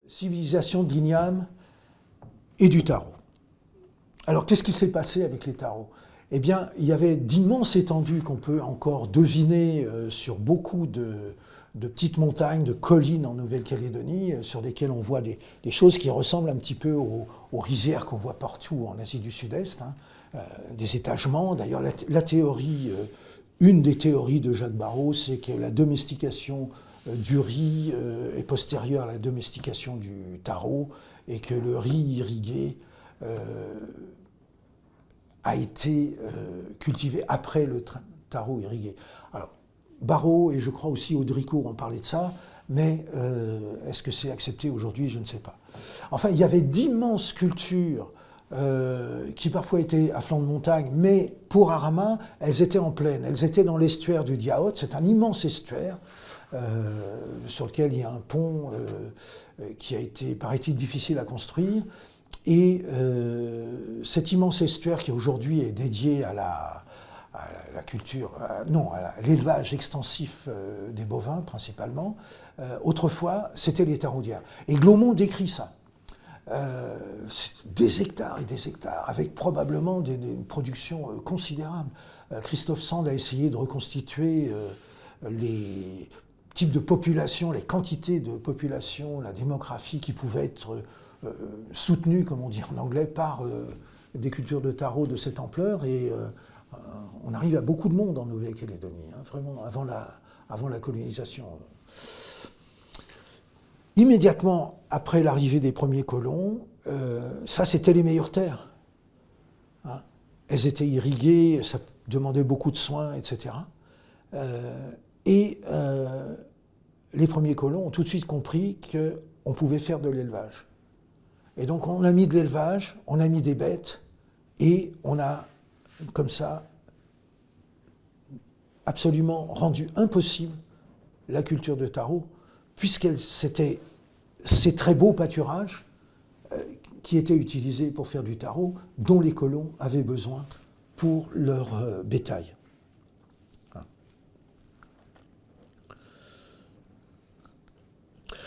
Civilisation de l'igname et du tarot. Alors, qu'est-ce qui s'est passé avec les tarots? Eh bien, il y avait d'immenses étendues qu'on peut encore deviner sur beaucoup de petites montagnes, de collines en Nouvelle-Calédonie, sur lesquelles on voit des choses qui ressemblent un petit peu aux rizières qu'on voit partout en Asie du Sud-Est, des étagements. D'ailleurs, la théorie, une des théories de Jacques Barrot, c'est que la domestication du riz est postérieure à la domestication du tarot et que le riz irrigué a été cultivé après le tarot irrigué. Alors, Barrot et je crois aussi Audricourt ont parlé de ça, mais est-ce que c'est accepté aujourd'hui? Je ne sais pas. Enfin, il y avait d'immenses cultures qui parfois étaient à flanc de montagne, mais pour Arama, elles étaient en plaine, elles étaient dans l'estuaire du Diaote, c'est un immense estuaire sur lequel il y a un pont qui a été, paraît-il, difficile à construire. Et cet immense estuaire qui aujourd'hui est dédié à la culture, à l'élevage extensif des bovins principalement, autrefois c'était les taraudières. Et Glaumont décrit ça. Des hectares et des hectares, avec probablement une production considérable. Christophe Sand a essayé de reconstituer les types de population, les quantités de population, la démographie qui pouvait être soutenue, comme on dit en anglais, par des cultures de tarot de cette ampleur. Et on arrive à beaucoup de monde en Nouvelle-Calédonie, vraiment avant la colonisation. Immédiatement après l'arrivée des premiers colons, ça c'était les meilleures terres. Elles étaient irriguées, ça demandait beaucoup de soins, etc. Et les premiers colons ont tout de suite compris qu'on pouvait faire de l'élevage. Et donc on a mis de l'élevage, on a mis des bêtes, et on a, comme ça, absolument rendu impossible la culture de tarot, puisqu'était ces très beaux pâturages qui étaient utilisés pour faire du tarot, dont les colons avaient besoin pour leur bétail.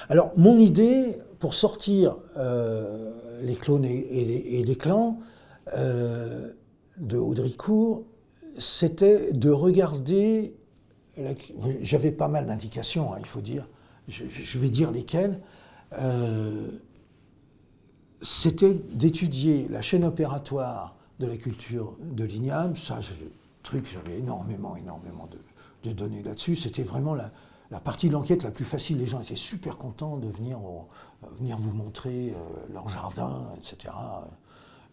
Alors, mon idée, pour sortir les clones et les clans de Audricourt, c'était de regarder, j'avais pas mal d'indications, il faut dire, je vais dire lesquelles, c'était d'étudier la chaîne opératoire de la culture de l'igname. Ça, c'est un truc, j'avais énormément de données là-dessus. C'était vraiment la partie de l'enquête la plus facile. Les gens étaient super contents de venir vous montrer leur jardin, etc.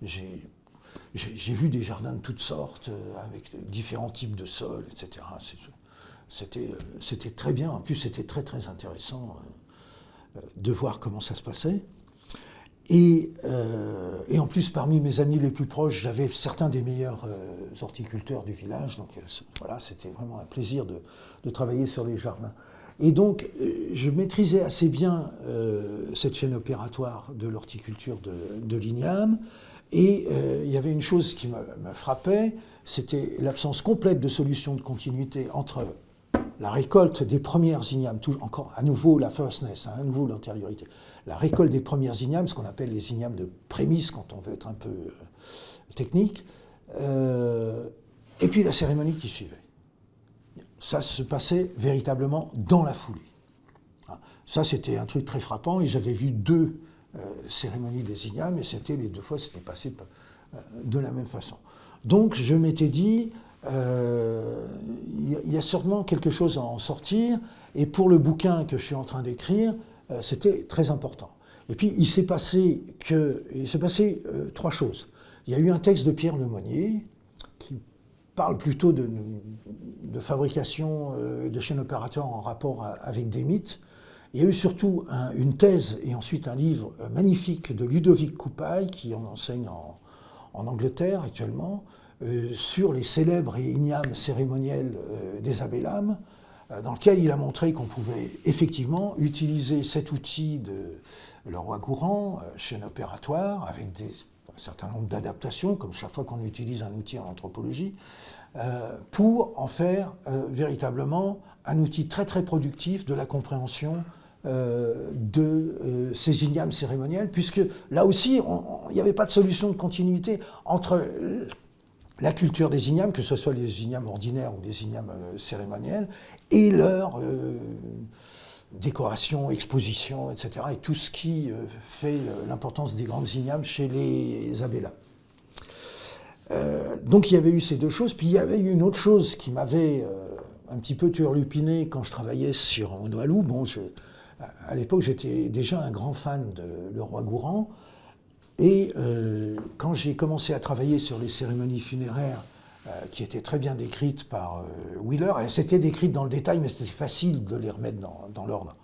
J'ai vu des jardins de toutes sortes, avec différents types de sols, etc. C'était très bien. En plus, c'était très, très intéressant de voir comment ça se passait. Et en plus, parmi mes amis les plus proches, j'avais certains des meilleurs horticulteurs du village. Donc voilà, c'était vraiment un plaisir de travailler sur les jardins. Et donc, je maîtrisais assez bien cette chaîne opératoire de l'horticulture de l'igname. Et il y avait une chose qui me frappait, c'était l'absence complète de solution de continuité entre la récolte des premières ignames, encore à nouveau la firstness, à nouveau l'antériorité, la récolte des premières ignames, ce qu'on appelle les ignames de prémisse quand on veut être un peu technique, et puis la cérémonie qui suivait. Ça se passait véritablement dans la foulée. Ça, c'était un truc très frappant, et j'avais vu 2 cérémonies des ignames, et les 2 fois, c'était passé de la même façon. Donc, je m'étais dit, il y a sûrement quelque chose à en sortir, et pour le bouquin que je suis en train d'écrire, c'était très important. Et puis, il s'est passé 3 choses. Il y a eu un texte de Pierre Lemonnier qui parle plutôt de fabrication de chaînes opérateurs en rapport avec des mythes. Il y a eu surtout une thèse et ensuite un livre magnifique de Ludovic Coupaille qui enseigne en Angleterre actuellement, sur les célèbres et ignames cérémoniels des Abélames, dans lequel il a montré qu'on pouvait effectivement utiliser cet outil de le roi Gourand, chaîne opératoire, avec un certain nombre d'adaptations, comme chaque fois qu'on utilise un outil en anthropologie, pour en faire véritablement un outil très très productif de la compréhension de ces ignames cérémoniels, puisque là aussi, il n'y avait pas de solution de continuité entre la culture des ignames, que ce soit les ignames ordinaires ou les ignames cérémoniels, et leur décoration, exposition, etc., et tout ce qui fait l'importance des grandes ignames chez les Abélas. Donc il y avait eu ces deux choses, puis il y avait eu une autre chose qui m'avait un petit peu turlupiné quand je travaillait sur Onoalou. Bon, à l'époque, j'étais déjà un grand fan de Le Roi Gourand, et quand j'ai commencé à travailler sur les cérémonies funéraires, qui étaient très bien décrites par Wheeler, elles s'étaient décrites dans le détail, mais c'était facile de les remettre dans l'ordre.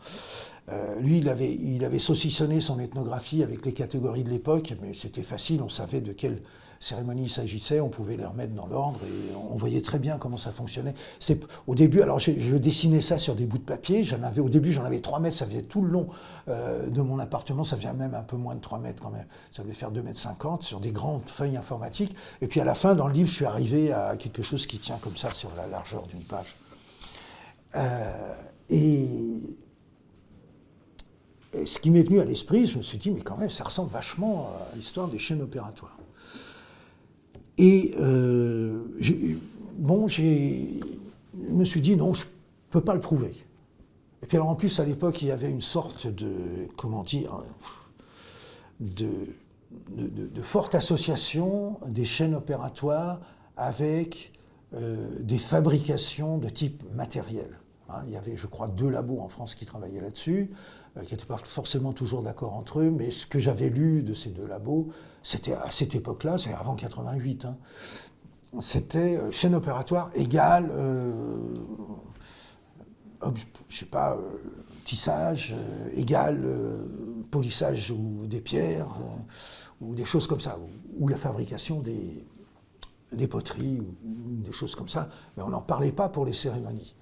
Lui, il avait saucissonné son ethnographie avec les catégories de l'époque, mais c'était facile, on savait de quelle cérémonie il s'agissait, on pouvait les remettre dans l'ordre, et on voyait très bien comment ça fonctionnait. Au début, alors je dessinais ça sur des bouts de papier, au début j'en avais 3 mètres, ça faisait tout le long de mon appartement, ça faisait même un peu moins de 3 mètres quand même, ça devait faire 2,50 mètres, sur des grandes feuilles informatiques, et puis à la fin, dans le livre, je suis arrivé à quelque chose qui tient comme ça sur la largeur d'une page. Et ce qui m'est venu à l'esprit, je me suis dit, mais quand même, ça ressemble vachement à l'histoire des chaînes opératoires. Et je me suis dit, non, je ne peux pas le prouver. Et puis alors en plus, à l'époque, il y avait une sorte de, comment dire, de forte association des chaînes opératoires avec des fabrications de type matériel. Il y avait, je crois, 2 labos en France qui travaillaient là-dessus, qui n'étaient pas forcément toujours d'accord entre eux, mais ce que j'avais lu de ces 2 labos, c'était à cette époque-là, c'est avant 88, c'était chaîne opératoire égale, je sais pas, tissage, égale polissage ou des pierres, ou des choses comme ça, ou la fabrication des poteries, ou des choses comme ça, mais on n'en parlait pas pour les cérémonies.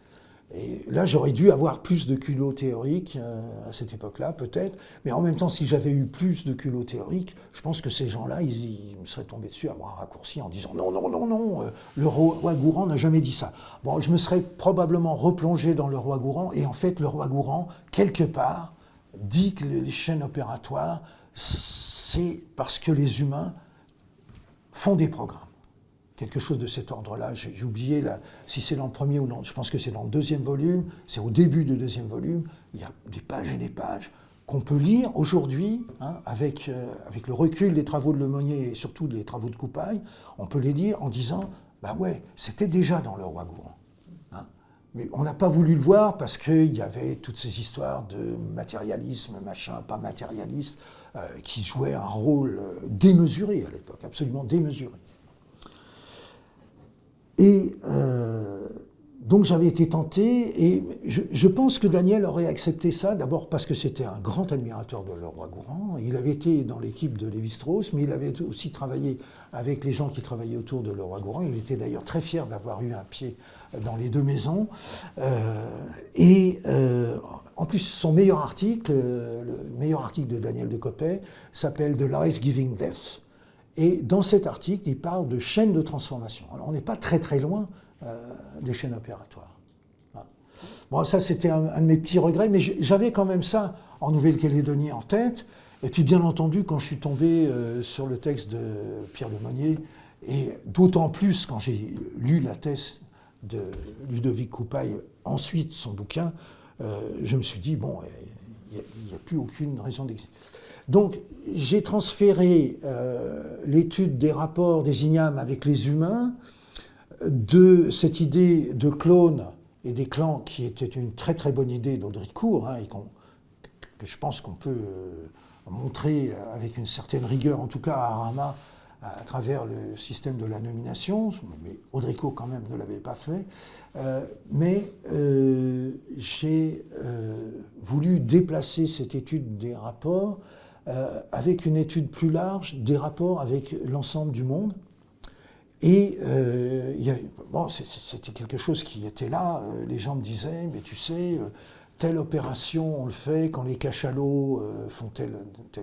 Et là, j'aurais dû avoir plus de culot théorique à cette époque-là, peut-être. Mais en même temps, si j'avais eu plus de culot théorique, je pense que ces gens-là, ils me seraient tombés dessus à avoir un raccourci en disant « Non, non, non, non, le roi Gourand n'a jamais dit ça ». Bon, je me serais probablement replongé dans le roi Gourand, et en fait, le roi Gourand, quelque part, dit que les chaînes opératoires, c'est parce que les humains font des programmes. Quelque chose de cet ordre-là. J'ai oublié si c'est dans le premier ou non. Je pense que c'est dans le 2e volume. C'est au début du 2e volume. Il y a des pages et des pages qu'on peut lire aujourd'hui, avec le recul des travaux de Lemonnier et surtout des travaux de Coupaille. On peut les lire en disant, bah ouais, c'était déjà dans le roi Gourand. Mais on n'a pas voulu le voir parce qu'il y avait toutes ces histoires de matérialisme, machin, pas matérialiste, qui jouaient un rôle démesuré à l'époque, absolument démesuré. Et donc j'avais été tenté, et je pense que Daniel aurait accepté ça, d'abord parce que c'était un grand admirateur de Le Roi Gourand. Il avait été dans l'équipe de Lévi-Strauss, mais il avait aussi travaillé avec les gens qui travaillaient autour de Le Roi Gourand. Il était d'ailleurs très fier d'avoir eu un pied dans les 2 maisons. En plus, son meilleur article, le meilleur article de Daniel de Coppet, s'appelle « The Life-Giving Death ». Et dans cet article, il parle de chaînes de transformation. Alors, on n'est pas très très loin des chaînes opératoires. Bon, ça, c'était un de mes petits regrets, mais j'avais quand même ça en Nouvelle-Calédonie en tête. Et puis, bien entendu, quand je suis tombé sur le texte de Pierre Lemonnier, et d'autant plus quand j'ai lu la thèse de Ludovic Coupaille, ensuite son bouquin, je me suis dit, bon, il n'y a plus aucune raison d'exister. Donc, j'ai transféré l'étude des rapports des ignames avec les humains, de cette idée de clones et des clans, qui était une très très bonne idée d'Audricourt, et que je pense qu'on peut montrer avec une certaine rigueur, en tout cas à Arama, à travers le système de la nomination, mais Audricourt quand même ne l'avait pas fait. Mais j'ai voulu déplacer cette étude des rapports avec une étude plus large des rapports avec l'ensemble du monde. Et c'était quelque chose qui était là. Les gens me disaient, mais tu sais, telle opération, on le fait quand les cachalots font telle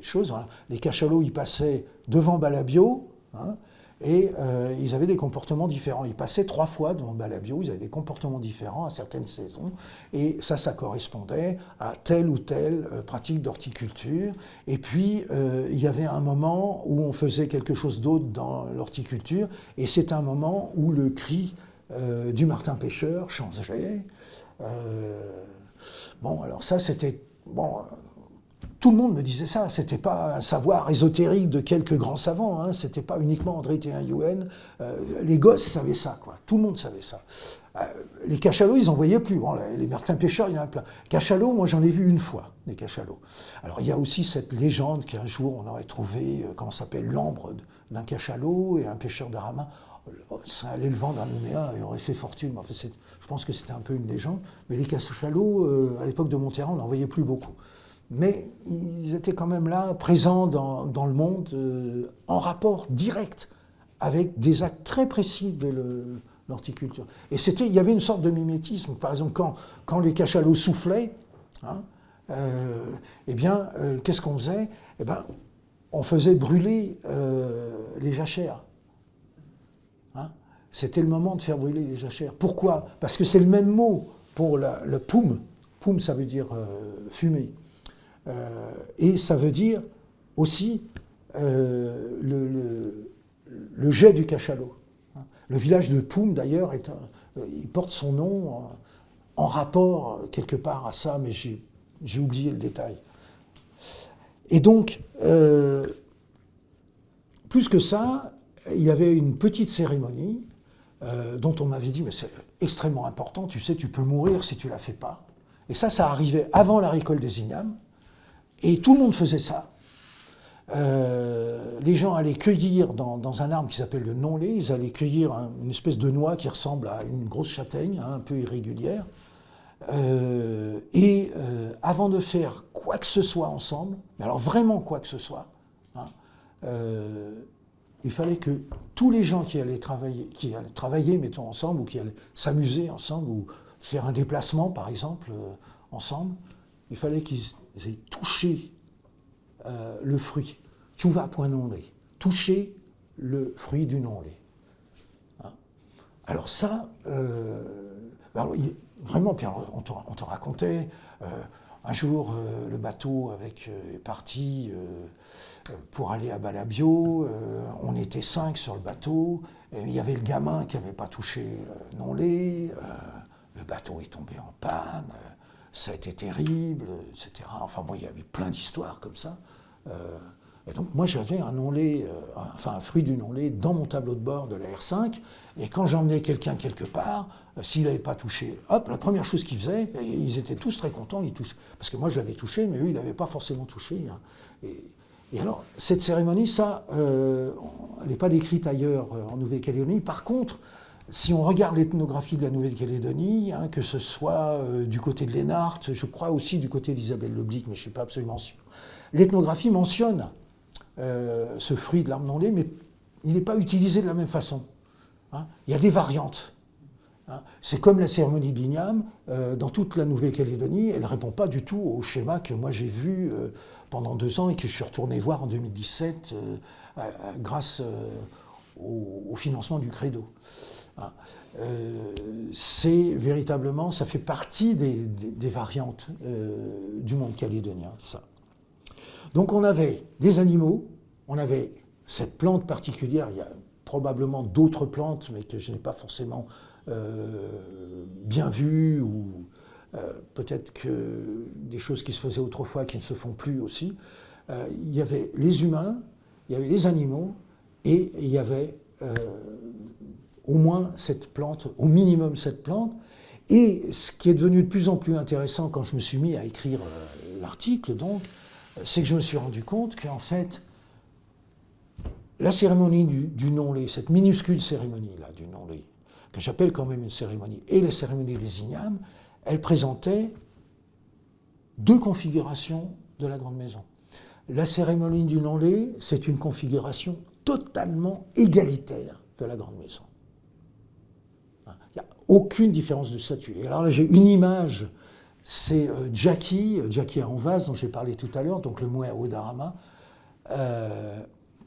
chose. Voilà. Les cachalots, ils passaient devant Balabio, hein, et ils avaient des comportements différents. Ils passaient 3 fois devant Balabio, ils avaient des comportements différents à certaines saisons, et ça correspondait à telle ou telle pratique d'horticulture. Et puis, il y avait un moment où on faisait quelque chose d'autre dans l'horticulture, et c'est un moment où le cri du martin-pêcheur changeait. Bon, alors ça, c'était... Bon, tout le monde me disait ça, c'était pas un savoir ésotérique de quelques grands savants, hein, c'était pas uniquement André Théin-Youenne, les gosses savaient ça, quoi, tout le monde savait ça. Les cachalots, ils n'en voyaient plus, bon, les martins-pêcheurs, il y en a plein. Cachalots, moi j'en ai vu une fois, des cachalots. Alors il y a aussi cette légende qu'un jour on aurait trouvé, comment ça s'appelle, l'ambre d'un cachalot et un pêcheur d'aramin. Ça allait le vendre à Nouméa et aurait fait fortune. Enfin, je pense que c'était un peu une légende. Mais les cachalots, à l'époque de Monterrand, on n'en voyait plus beaucoup. Mais ils étaient quand même là, présents dans le monde, en rapport direct avec des actes très précis de l'horticulture. Et il y avait une sorte de mimétisme. Par exemple, quand les cachalots soufflaient, hein, qu'est-ce qu'on faisait? On faisait brûler les jachères. Hein, c'était le moment de faire brûler les jachères. Pourquoi? Parce que c'est le même mot pour le poum. Poum, ça veut dire fumer. Et ça veut dire aussi le jet du cachalot. Le village de Poum, d'ailleurs, il porte son nom en rapport quelque part à ça, mais j'ai oublié le détail. Et donc, plus que ça, il y avait une petite cérémonie dont on m'avait dit, mais c'est extrêmement important, tu sais, tu peux mourir si tu ne la fais pas. Et ça arrivait avant la récolte des ignames. Et tout le monde faisait ça. Les gens allaient cueillir dans un arbre qui s'appelle le non-lait, ils allaient cueillir une espèce de noix qui ressemble à une grosse châtaigne, hein, un peu irrégulière. Avant de faire quoi que ce soit ensemble, mais alors vraiment quoi que ce soit, hein, il fallait que tous les gens qui allaient travailler, mettons, ensemble, ou qui allaient s'amuser ensemble, ou faire un déplacement, par exemple, ensemble, il fallait qu'ils aient touché le fruit. Tchouva point non-lait. Toucher le fruit du non-lait. Hein. Alors ça, vraiment, puis alors, on te racontait, un jour, le bateau est parti pour aller à Balabio, on était 5 sur le bateau, et il y avait le gamin qui n'avait pas touché le non-lait, le bateau est tombé en panne, ça a été terrible, etc. Enfin bon, il y avait plein d'histoires comme ça. Et donc moi j'avais un fruit du non-lait dans mon tableau de bord de la R5, et quand j'emmenais quelqu'un quelque part, s'il n'avait pas touché, hop, la première chose qu'ils faisaient, ils étaient tous très contents, ils touchaient. Parce que moi je l'avais touché, mais eux ils n'avaient pas forcément touché. Hein. Et alors, cette cérémonie, ça, elle n'est pas décrite ailleurs en Nouvelle-Calédonie. Par contre, si on regarde l'ethnographie de la Nouvelle-Calédonie, hein, que ce soit du côté de Lénart, je crois aussi du côté d'Isabelle Leblic, mais je ne suis pas absolument sûr, l'ethnographie mentionne ce fruit de l'arbre non-lait, mais il n'est pas utilisé de la même façon. Hein. Il y a des variantes. Hein. C'est comme la cérémonie de l'igname, dans toute la Nouvelle-Calédonie, elle ne répond pas du tout au schéma que moi j'ai vu pendant 2 ans et que je suis retourné voir en 2017 grâce au financement du Credo. Hein. C'est véritablement, ça fait partie des variantes du monde calédonien, ça. Donc on avait des animaux, on avait cette plante particulière, il y a probablement d'autres plantes, mais que je n'ai pas forcément bien vues, ou peut-être que des choses qui se faisaient autrefois qui ne se font plus aussi. Il y avait les humains, il y avait les animaux, et il y avait au moins cette plante, au minimum cette plante. Et ce qui est devenu de plus en plus intéressant quand je me suis mis à écrire l'article, donc, c'est que je me suis rendu compte qu'en fait, la cérémonie du non-lait, cette minuscule cérémonie-là du non-lait, que j'appelle quand même une cérémonie, et la cérémonie des ignames, elle présentait 2 configurations de la Grande Maison. La cérémonie du non-lait, c'est une configuration totalement égalitaire. de la grande maison. Il n'y a aucune différence de statut. Et alors là, j'ai une image, c'est Jackie en vase, dont j'ai parlé tout à l'heure, donc le Mouet Odarama,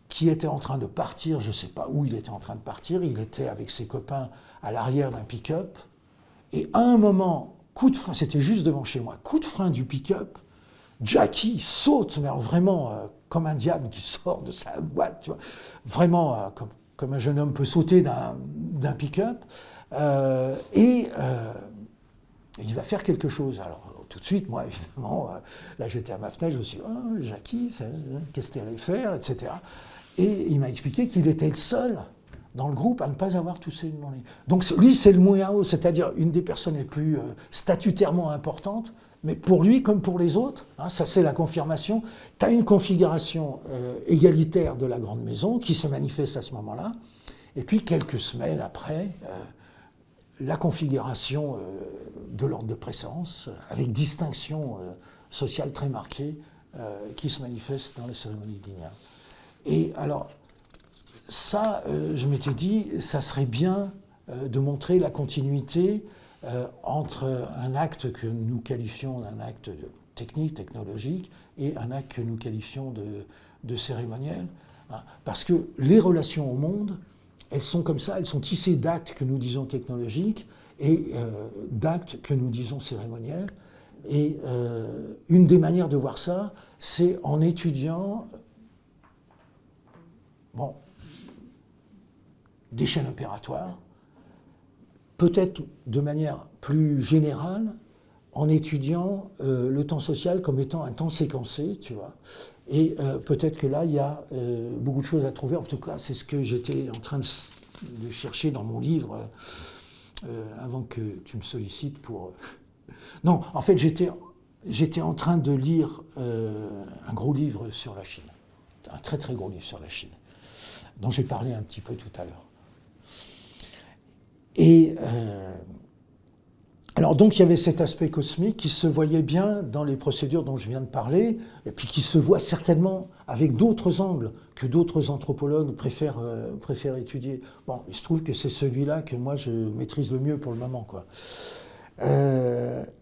qui était en train de partir, je ne sais pas où il était en train de partir, il était avec ses copains à l'arrière d'un pick-up, et à un moment, coup de frein, c'était juste devant chez moi, coup de frein du pick-up, Jackie saute, mais alors vraiment comme un diable qui sort de sa boîte, tu vois, vraiment comme un jeune homme peut sauter d'un pick-up, et il va faire quelque chose. Alors tout de suite, moi évidemment, là j'étais à ma fenêtre, je me suis dit, oh, Jackie, qu'est-ce qu'elle allait faire, etc. Et il m'a expliqué qu'il était le seul dans le groupe à ne pas avoir toussé une journée. Donc lui, c'est le Mouéao, c'est-à-dire une des personnes les plus statutairement importantes, mais pour lui comme pour les autres, hein, ça c'est la confirmation, tu as une configuration égalitaire de la grande maison qui se manifeste à ce moment-là, et puis quelques semaines après, la configuration de l'ordre de préséance, avec distinction sociale très marquée, qui se manifeste dans les cérémonies lignales. Et alors, ça, je m'étais dit, ça serait bien de montrer la continuité entre un acte que nous qualifions d'un acte technique, technologique, et un acte que nous qualifions de cérémoniel. Hein, parce que les relations au monde, elles sont comme ça, elles sont tissées d'actes que nous disons technologiques et d'actes que nous disons cérémoniels. Et une des manières de voir ça, c'est en étudiant des chaînes opératoires, peut-être de manière plus générale, en étudiant le temps social comme étant un temps séquencé, tu vois. Et peut-être que là, il y a beaucoup de choses à trouver. En tout cas, c'est ce que j'étais en train de chercher dans mon livre avant que tu me sollicites pour... Non, en fait, j'étais en train de lire un gros livre sur la Chine, un très très gros livre sur la Chine, dont j'ai parlé un petit peu tout à l'heure. Et alors donc il y avait cet aspect cosmique qui se voyait bien dans les procédures dont je viens de parler, et puis qui se voit certainement avec d'autres angles que d'autres anthropologues préfèrent étudier. Bon, il se trouve que c'est celui-là que moi je maîtrise le mieux pour le moment, quoi.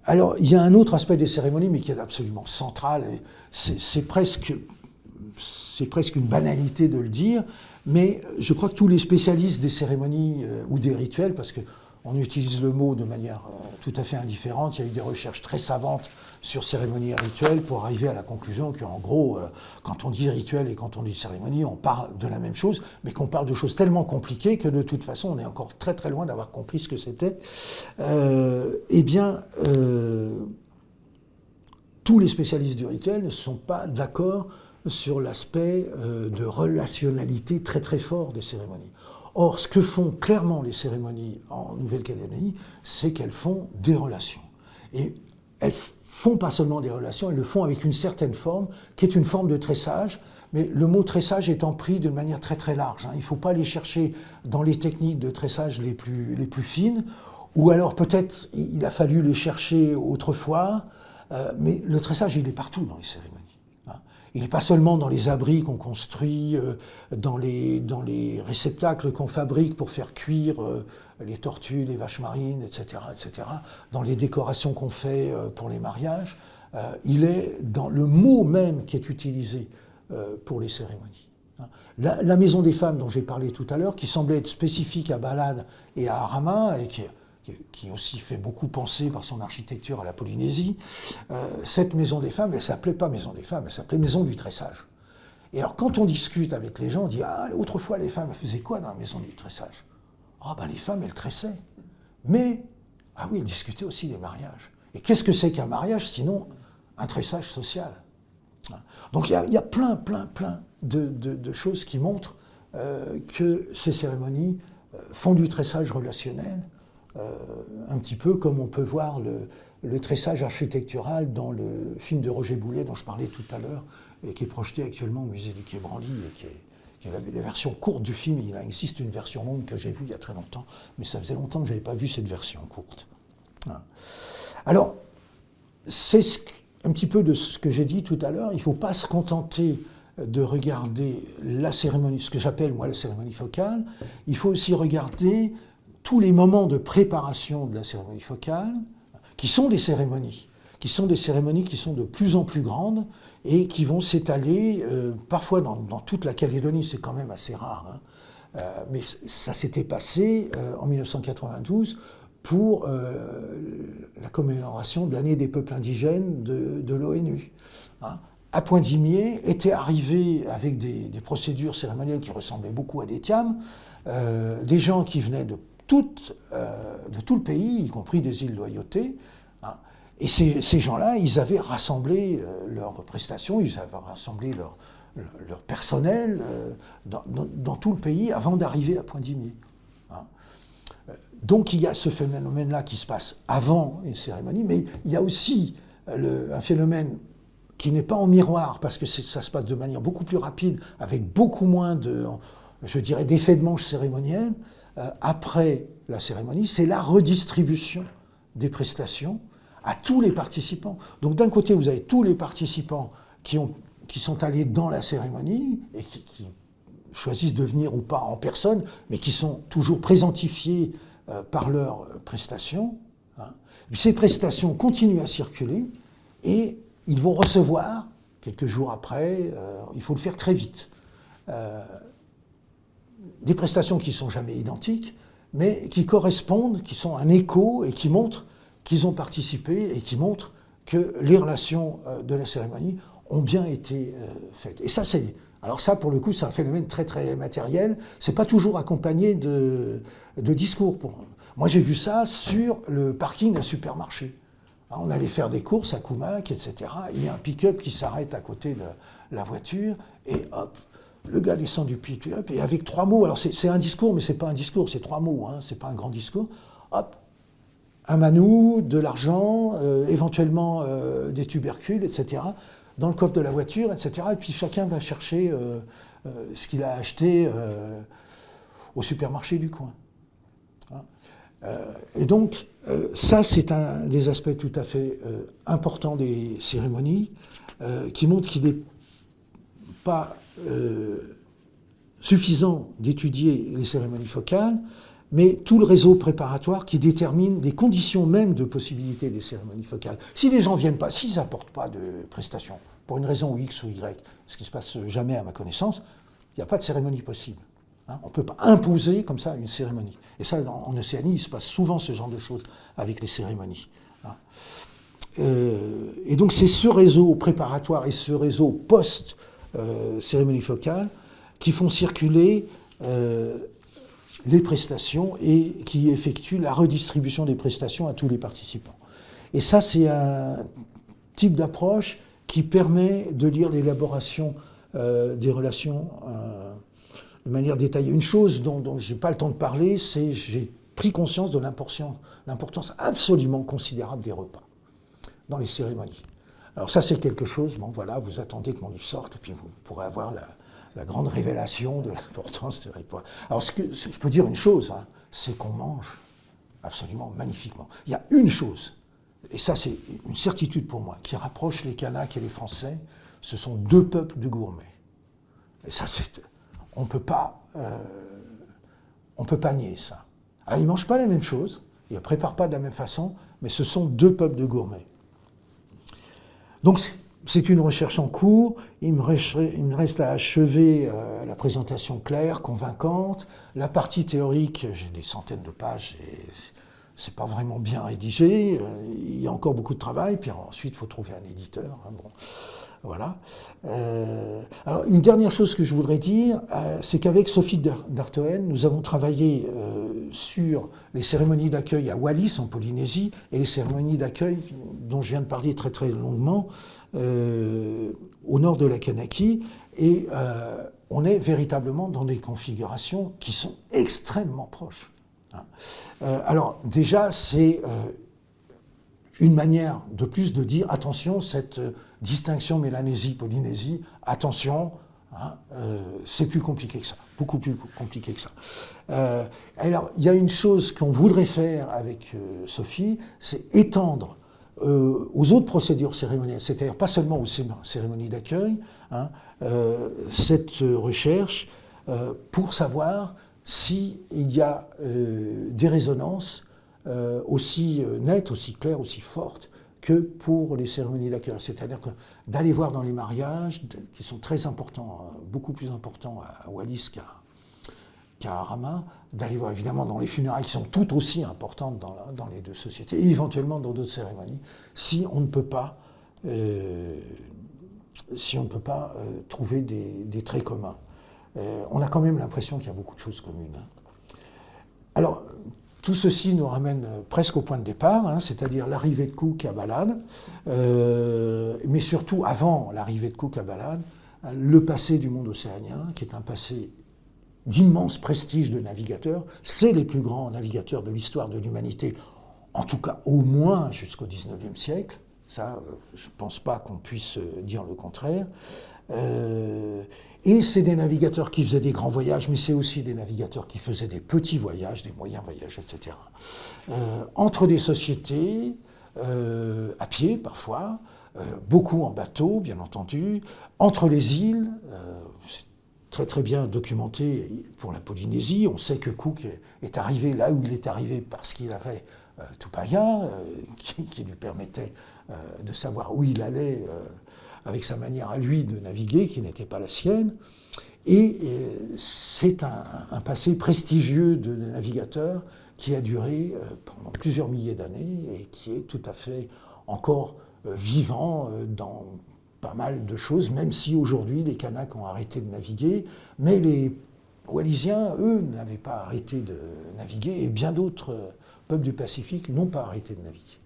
Alors il y a un autre aspect des cérémonies, mais qui est absolument central, et c'est presque une banalité de le dire, mais je crois que tous les spécialistes des cérémonies ou des rituels, parce qu'on utilise le mot de manière tout à fait indifférente, il y a eu des recherches très savantes sur cérémonies et rituels pour arriver à la conclusion qu'en gros, quand on dit rituel et quand on dit cérémonie, on parle de la même chose, mais qu'on parle de choses tellement compliquées que de toute façon, on est encore très très loin d'avoir compris ce que c'était. Tous les spécialistes du rituel ne sont pas d'accord sur l'aspect de relationnalité très très fort des cérémonies. Or, ce que font clairement les cérémonies en Nouvelle-Calédonie, c'est qu'elles font des relations. Et elles font pas seulement des relations, elles le font avec une certaine forme, qui est une forme de tressage, mais le mot tressage étant pris d'une manière très très large. Il ne faut pas aller chercher dans les techniques de tressage les plus fines, ou alors peut-être il a fallu les chercher autrefois, mais le tressage, il est partout dans les cérémonies. Il n'est pas seulement dans les abris qu'on construit, dans les réceptacles qu'on fabrique pour faire cuire les tortues, les vaches marines, etc., etc., dans les décorations qu'on fait pour les mariages. Il est dans le mot même qui est utilisé pour les cérémonies. La maison des femmes dont j'ai parlé tout à l'heure, qui semblait être spécifique à Balade et à Arama, et qui aussi fait beaucoup penser par son architecture à la Polynésie, cette maison des femmes, elle ne s'appelait pas maison des femmes, elle s'appelait maison du tressage. Et alors quand on discute avec les gens, on dit « Ah, autrefois les femmes, elles faisaient quoi dans la maison du tressage ?» Ah ben les femmes, elles tressaient. Mais, ah oui, elles discutaient aussi des mariages. Et qu'est-ce que c'est qu'un mariage, sinon un tressage social? Donc il y a plein de choses qui montrent que ces cérémonies font du tressage relationnel, un petit peu comme on peut voir le tressage architectural dans le film de Roger Boulet dont je parlais tout à l'heure et qui est projeté actuellement au musée du Quai Branly et qui est la version courte du film. Il existe une version longue que j'ai vue il y a très longtemps, mais ça faisait longtemps que je n'avais pas vu cette version courte. Alors, c'est un petit peu de ce que j'ai dit tout à l'heure, il ne faut pas se contenter de regarder la cérémonie, ce que j'appelle moi la cérémonie focale, il faut aussi regarder tous les moments de préparation de la cérémonie focale, qui sont des cérémonies qui sont de plus en plus grandes et qui vont s'étaler parfois dans toute la Calédonie, c'est quand même assez rare, hein. Mais ça s'était passé en 1992 pour la commémoration de l'année des peuples indigènes de l'ONU. Hein. À Poindimié étaient arrivés avec des procédures cérémonielles qui ressemblaient beaucoup à des tiames, des gens qui venaient de tout le pays, y compris des îles Loyauté. Hein. Et ces gens-là, ils avaient rassemblé leurs prestations, ils avaient rassemblé leur personnel dans tout le pays avant d'arriver à Poindimié. Hein. Donc il y a ce phénomène-là qui se passe avant une cérémonie, mais il y a aussi un phénomène qui n'est pas en miroir, parce que ça se passe de manière beaucoup plus rapide, avec beaucoup moins d'effets de manche cérémoniels, après la cérémonie, c'est la redistribution des prestations à tous les participants. Donc d'un côté, vous avez tous les participants qui sont allés dans la cérémonie et qui choisissent de venir ou pas en personne, mais qui sont toujours présentifiés par leurs prestations. Hein. Ces prestations continuent à circuler et ils vont recevoir, quelques jours après, il faut le faire très vite, des prestations qui ne sont jamais identiques, mais qui correspondent, qui sont un écho et qui montrent qu'ils ont participé et qui montrent que les relations de la cérémonie ont bien été faites. Et ça, alors ça, pour le coup, c'est un phénomène très, très matériel. C'est pas toujours accompagné de discours. Moi, j'ai vu ça sur le parking d'un supermarché. On allait faire des courses à Koumak, etc. Il y a un pick-up qui s'arrête à côté de la voiture, et hop, le gars descend du pick-up, et avec 3 mots, alors c'est un discours, mais c'est pas un discours, c'est 3 mots, hein, c'est pas un grand discours, hop, un manou, de l'argent, éventuellement des tubercules, etc., dans le coffre de la voiture, etc. Et puis chacun va chercher ce qu'il a acheté au supermarché du coin. Hein. Et donc, ça, c'est un des aspects tout à fait importants des cérémonies, qui montre qu'il n'est pas suffisant d'étudier les cérémonies focales, mais tout le réseau préparatoire qui détermine les conditions même de possibilité des cérémonies focales. Si les gens ne viennent pas, s'ils n'apportent pas de prestations, pour une raison X ou Y, ce qui ne se passe jamais à ma connaissance, il n'y a pas de cérémonie possible. Hein, on ne peut pas imposer comme ça une cérémonie. Et ça, en Océanie, il se passe souvent ce genre de choses avec les cérémonies. Hein. Et donc c'est ce réseau préparatoire et ce réseau post-cérémonie focale qui font circuler les prestations et qui effectuent la redistribution des prestations à tous les participants. Et ça, c'est un type d'approche qui permet de lire l'élaboration des relations de manière détaillée. Une chose dont je n'ai pas le temps de parler, c'est j'ai pris conscience de l'importance absolument considérable des repas dans les cérémonies. Alors ça, c'est quelque chose, bon voilà, vous attendez que mon livre sorte, et puis vous pourrez avoir la grande révélation de l'importance des repas. Alors je peux dire une chose, hein, c'est qu'on mange absolument magnifiquement. Il y a une chose, et ça c'est une certitude pour moi, qui rapproche les Kanaks et les Français, ce sont 2 peuples de gourmets. Et ça, on ne peut pas nier ça. Alors ils ne mangent pas la même chose, ils ne préparent pas de la même façon, mais ce sont 2 peuples de gourmets. Donc c'est une recherche en cours, il me reste à achever la présentation claire, convaincante. La partie théorique, j'ai des centaines de pages et c'est pas vraiment bien rédigé, il y a encore beaucoup de travail, puis ensuite il faut trouver un éditeur. Hein, bon. Voilà. Alors, une dernière chose que je voudrais dire, c'est qu'avec Sophie d'Artoën, nous avons travaillé sur les cérémonies d'accueil à Wallis, en Polynésie, et les cérémonies d'accueil dont je viens de parler très très longuement, au nord de la Kanaki, et on est véritablement dans des configurations qui sont extrêmement proches. Hein. Alors, déjà, c'est une manière de plus de dire, attention, cette distinction Mélanésie-Polynésie, attention, hein, c'est plus compliqué que ça, beaucoup plus compliqué que ça. Alors, il y a une chose qu'on voudrait faire avec Sophie, c'est étendre aux autres procédures cérémonielles, c'est-à-dire pas seulement aux cérémonies d'accueil, hein, cette recherche pour savoir s'il y a des résonances aussi nettes, aussi claires, aussi fortes que pour les cérémonies d'accueil. C'est-à-dire que d'aller voir dans les mariages, qui sont très importants, beaucoup plus importants à Wallis qu'à Arama, d'aller voir évidemment dans les funérailles qui sont tout aussi importantes dans les deux sociétés, et éventuellement dans d'autres cérémonies, si on ne peut pas, trouver des traits communs. On a quand même l'impression qu'il y a beaucoup de choses communes. Alors, tout ceci nous ramène presque au point de départ, hein, c'est-à-dire l'arrivée de Cook à Balade, mais surtout avant l'arrivée de Cook à Balade, le passé du monde océanien, qui est un passé d'immense prestige de navigateurs. C'est les plus grands navigateurs de l'histoire de l'humanité, en tout cas au moins jusqu'au XIXe siècle. Ça, je ne pense pas qu'on puisse dire le contraire. Et c'est des navigateurs qui faisaient des grands voyages, mais c'est aussi des navigateurs qui faisaient des petits voyages, des moyens voyages, etc. Entre des sociétés, à pied parfois, beaucoup en bateau, bien entendu, entre les îles, c'est très très bien documenté pour la Polynésie. On sait que Cook est arrivé là où il est arrivé parce qu'il avait Tupaya, qui lui permettait de savoir où il allait avec sa manière à lui de naviguer, qui n'était pas la sienne. Et c'est un passé prestigieux de navigateur qui a duré pendant plusieurs milliers d'années et qui est tout à fait encore vivant dans pas mal de choses, même si aujourd'hui les Kanaks ont arrêté de naviguer, mais les Wallisiens, eux, n'avaient pas arrêté de naviguer, et bien d'autres peuples du Pacifique n'ont pas arrêté de naviguer.